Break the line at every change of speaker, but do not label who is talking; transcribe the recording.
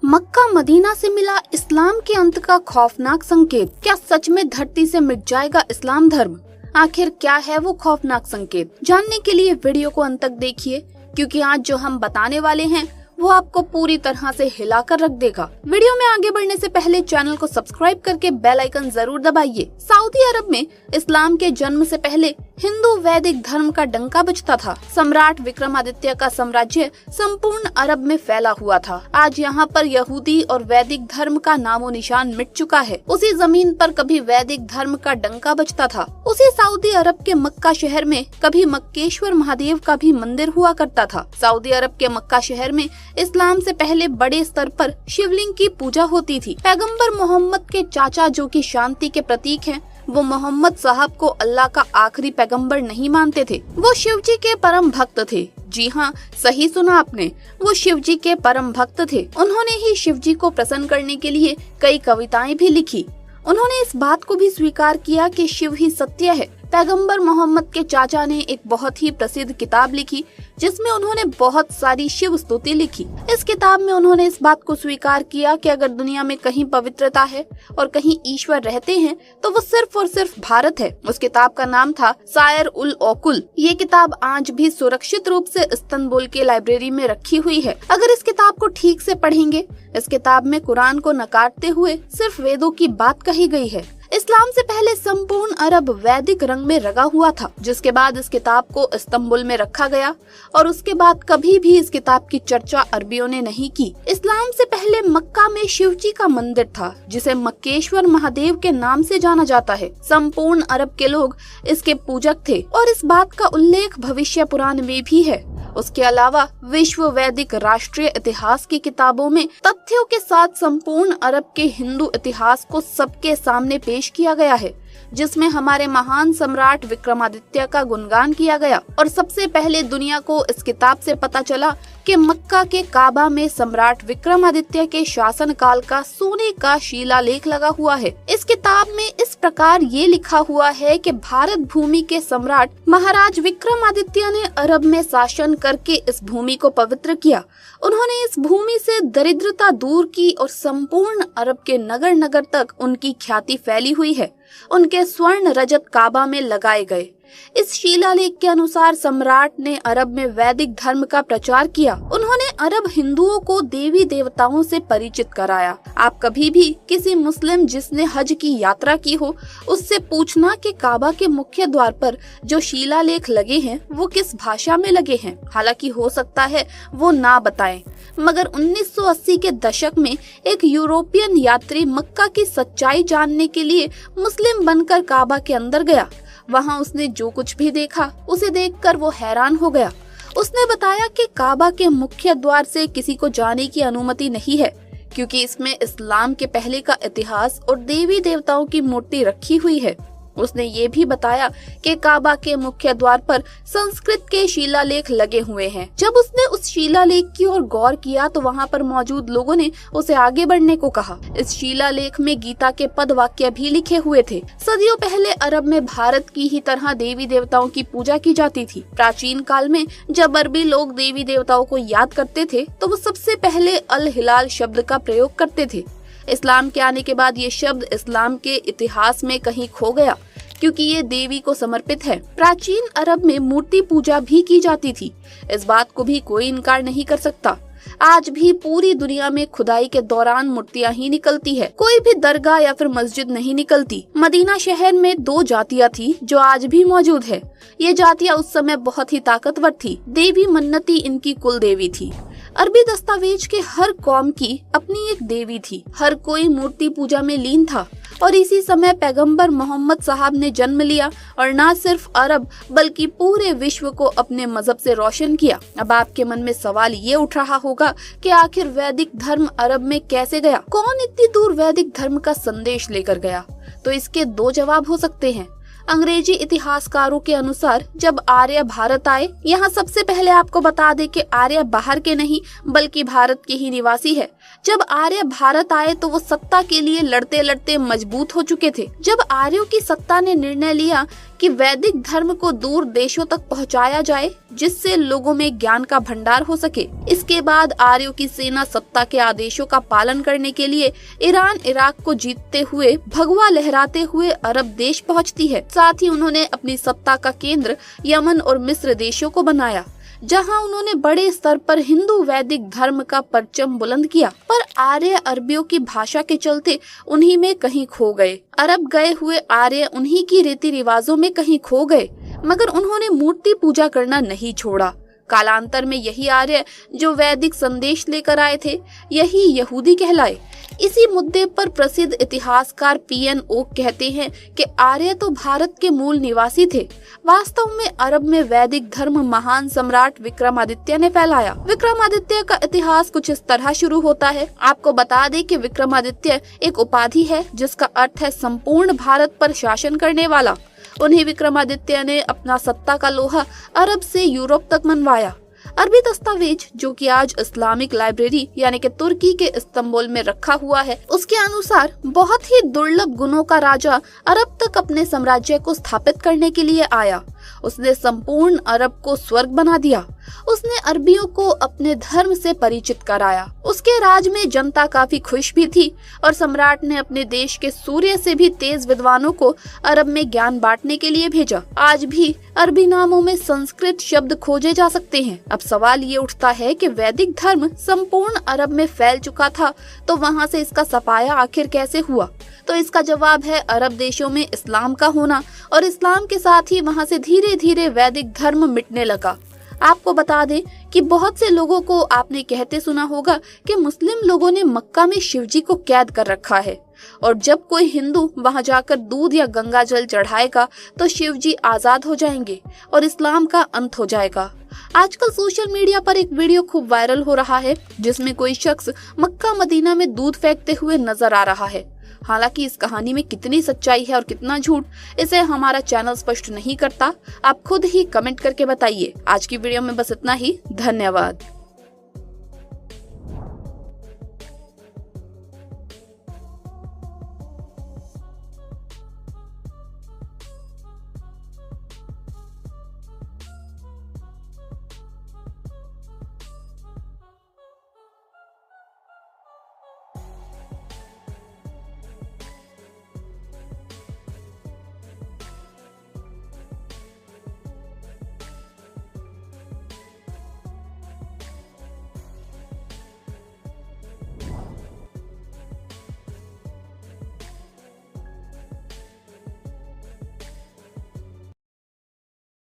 Mecca Medina से मिला इस्लाम के अंत का खौफनाक संकेत। क्या सच में धरती से मिट जाएगा इस्लाम धर्म? आखिर क्या है वो खौफनाक संकेत? जानने के लिए वीडियो को अंत तक देखिए, क्योंकि आज जो हम बताने वाले हैं वो आपको पूरी तरह से हिलाकर रख देगा। वीडियो में आगे बढ़ने से पहले चैनल को सब्सक्राइब करके बेल आइकन जरूर दबाइए। सऊदी अरब में इस्लाम के जन्म से पहले हिंदू वैदिक धर्म का डंका बजता था। सम्राट विक्रमादित्य का साम्राज्य संपूर्ण अरब में फैला हुआ था। आज यहाँ पर यहूदी और वैदिक धर्म का नामो निशान मिट चुका है। उसी जमीन पर कभी वैदिक धर्म का डंका बजता था। उसी सऊदी अरब के मक्का शहर में कभी मक्केश्वर महादेव का भी मंदिर हुआ करता था। सऊदी अरब के मक्का शहर में इस्लाम से पहले बड़े स्तर पर शिवलिंग की पूजा होती थी। पैगंबर मोहम्मद के चाचा, जो कि शांति के प्रतीक हैं, वो मोहम्मद साहब को अल्लाह का आखिरी पैगंबर नहीं मानते थे। वो शिव जी के परम भक्त थे। जी हाँ, सही सुना आपने, वो शिव जी के परम भक्त थे। उन्होंने ही शिव जी को प्रसन्न करने के लिए कई कविताएं भी लिखी। उन्होंने इस बात को भी स्वीकार किया कि शिव ही सत्य है। पैगंबर मोहम्मद के चाचा ने एक बहुत ही प्रसिद्ध किताब लिखी, जिसमें उन्होंने बहुत सारी शिव स्तुति लिखी। इस किताब में उन्होंने इस बात को स्वीकार किया कि अगर दुनिया में कहीं पवित्रता है और कहीं ईश्वर रहते हैं तो वो सिर्फ और सिर्फ भारत है। उस किताब का नाम था सायर उल ओकुल। ये किताब आज भी सुरक्षित रूप से इस्तांबुल के लाइब्रेरी में रखी हुई है। अगर इस किताब को ठीक से पढ़ेंगे, इस किताब में कुरान को नकारते हुए सिर्फ वेदों की बात कही गई है। इस्लाम से पहले संपूर्ण अरब वैदिक रंग में रंगा हुआ था, जिसके बाद इस किताब को इस्तांबुल में रखा गया और उसके बाद कभी भी इस किताब की चर्चा अरबियों ने नहीं की। इस्लाम से पहले मक्का में शिव जी का मंदिर था, जिसे मक्केश्वर महादेव के नाम से जाना जाता है। संपूर्ण अरब के लोग इसके पूजक थे और इस बात का उल्लेख भविष्य पुराण में भी है। उसके अलावा विश्व वैदिक राष्ट्रीय इतिहास की किताबों में तथ्यों के साथ संपूर्ण अरब के हिंदू इतिहास को सबके सामने पेश किया गया है, जिसमें हमारे महान सम्राट विक्रमादित्य का गुणगान किया गया। और सबसे पहले दुनिया को इस किताब से पता चला कि मक्का के काबा में सम्राट विक्रमादित्य के शासन काल का सोने का शिलालेख लगा हुआ है। इस किताब में इस प्रकार ये लिखा हुआ है कि भारत भूमि के सम्राट महाराज विक्रमादित्य ने अरब में शासन करके इस भूमि को पवित्र किया। उन्होंने इस भूमि से दरिद्रता दूर की और संपूर्ण अरब के नगर नगर तक उनकी ख्याति फैली हुई है। उनके स्वर्ण रजत काबा में लगाए गए। इस शिलालेख के अनुसार सम्राट ने अरब में वैदिक धर्म का प्रचार किया। उन्होंने अरब हिंदुओं को देवी देवताओं से परिचित कराया। आप कभी भी किसी मुस्लिम जिसने हज की यात्रा की हो, उससे पूछना कि काबा के मुख्य द्वार पर जो शिलालेख लगे हैं वो किस भाषा में लगे हैं। हालांकि हो सकता है वो ना बताएं, मगर 1980 के दशक में एक यूरोपियन यात्री मक्का की सच्चाई जानने के लिए मुस्लिम बनकर काबा के अंदर गया। वहाँ उसने जो कुछ भी देखा, उसे देखकर वो हैरान हो गया। उसने बताया कि काबा के मुख्य द्वार से किसी को जाने की अनुमति नहीं है, क्योंकि इसमें इस्लाम के पहले का इतिहास और देवी देवताओं की मूर्ति रखी हुई है। उसने ये भी बताया कि काबा के मुख्य द्वार पर संस्कृत के शिलालेख लगे हुए हैं। जब उसने उस शिलालेख की ओर गौर किया तो वहाँ पर मौजूद लोगों ने उसे आगे बढ़ने को कहा। इस शिलालेख में गीता के पद वाक्य भी लिखे हुए थे। सदियों पहले अरब में भारत की ही तरह देवी देवताओं की पूजा की जाती थी। प्राचीन काल में जब अरबी लोग देवी देवताओं को याद करते थे तो वो सबसे पहले अल हिलाल शब्द का प्रयोग करते थे। इस्लाम के आने के बाद ये शब्द इस्लाम के इतिहास में कहीं खो गया, क्योंकि ये देवी को समर्पित है। प्राचीन अरब में मूर्ति पूजा भी की जाती थी। इस बात को भी कोई इनकार नहीं कर सकता। आज भी पूरी दुनिया में खुदाई के दौरान मूर्तियां ही निकलती है, कोई भी दरगाह या फिर मस्जिद नहीं निकलती। मदीना शहर में 2 जातियां थी जो आज भी मौजूद है। ये जातियां उस समय बहुत ही ताकतवर थी। देवी मन्नती इनकी कुल देवी थी। अरबी दस्तावेज के हर कौम की अपनी एक देवी थी। हर कोई मूर्ति पूजा में लीन था और इसी समय पैगंबर मोहम्मद साहब ने जन्म लिया और न सिर्फ अरब बल्कि पूरे विश्व को अपने मजहब से रोशन किया। अब आपके मन में सवाल ये उठ रहा होगा कि आखिर वैदिक धर्म अरब में कैसे गया? कौन इतनी दूर वैदिक धर्म का संदेश लेकर गया? तो इसके 2 जवाब हो सकते हैं। अंग्रेजी इतिहासकारों के अनुसार जब आर्य भारत आए, यहाँ सबसे पहले आपको बता दें कि आर्य बाहर के नहीं बल्कि भारत के ही निवासी है। जब आर्य भारत आए तो वो सत्ता के लिए लड़ते लड़ते मजबूत हो चुके थे। जब आर्यों की सत्ता ने निर्णय लिया कि वैदिक धर्म को दूर देशों तक पहुंचाया जाए, जिससे लोगों में ज्ञान का भंडार हो सके। इसके बाद आर्यों की सेना सत्ता के आदेशों का पालन करने के लिए ईरान इराक को जीतते हुए भगवा लहराते हुए अरब देश पहुंचती है। साथ ही उन्होंने अपनी सत्ता का केंद्र यमन और मिस्र देशों को बनाया, जहां उन्होंने बड़े स्तर पर हिंदू वैदिक धर्म का परचम बुलंद किया। पर आर्य अरबियों की भाषा के चलते उन्हीं में कहीं खो गए। अरब गए हुए आर्य उन्हीं की रीति रिवाजों में कहीं खो गए, मगर उन्होंने मूर्ति पूजा करना नहीं छोड़ा। कालांतर में यही आर्य जो वैदिक संदेश लेकर आए थे, यही यहूदी कहलाए। इसी मुद्दे पर प्रसिद्ध इतिहासकार पीएन ओक कहते हैं कि आर्य तो भारत के मूल निवासी थे। वास्तव में अरब में वैदिक धर्म महान सम्राट विक्रमादित्य ने फैलाया। विक्रमादित्य का इतिहास कुछ इस तरह शुरू होता है। आपको बता दें कि विक्रमादित्य एक उपाधि है जिसका अर्थ है संपूर्ण भारत पर शासन करने वाला। उन्हीं विक्रमादित्य ने अपना सत्ता का लोहा अरब से यूरोप तक मनवाया। अरबी दस्तावेज जो कि आज इस्लामिक लाइब्रेरी यानी कि तुर्की के इस्तांबुल में रखा हुआ है, उसके अनुसार बहुत ही दुर्लभ गुणों का राजा अरब तक अपने साम्राज्य को स्थापित करने के लिए आया। उसने संपूर्ण अरब को स्वर्ग बना दिया। उसने अरबियों को अपने धर्म से परिचित कराया। उसके राज में जनता काफी खुश भी थी और सम्राट ने अपने देश के सूर्य से भी तेज विद्वानों को अरब में ज्ञान बांटने के लिए भेजा। आज भी अरबी नामों में संस्कृत शब्द खोजे जा सकते हैं। अब सवाल ये उठता है कि वैदिक धर्म संपूर्ण अरब में फैल चुका था, तो वहाँ से इसका सफाया आखिर कैसे हुआ? तो इसका जवाब है अरब देशों में इस्लाम का होना, और इस्लाम के साथ ही वहाँ से धीरे धीरे वैदिक धर्म मिटने लगा। आपको बता दें कि बहुत से लोगों को आपने कहते सुना होगा कि मुस्लिम लोगों ने मक्का में शिवजी को कैद कर रखा है, और जब कोई हिंदू वहां जाकर दूध या गंगा जल चढ़ाएगा तो शिवजी आजाद हो जाएंगे और इस्लाम का अंत हो जाएगा। आजकल सोशल मीडिया पर एक वीडियो खूब वायरल हो रहा है, जिसमें कोई शख्स मक्का मदीना में दूध फेंकते हुए नजर आ रहा है। हालांकि इस कहानी में कितनी सच्चाई है और कितना झूठ, इसे हमारा चैनल स्पष्ट नहीं करता। आप खुद ही कमेंट करके बताइए। आज की वीडियो में बस इतना ही। धन्यवाद।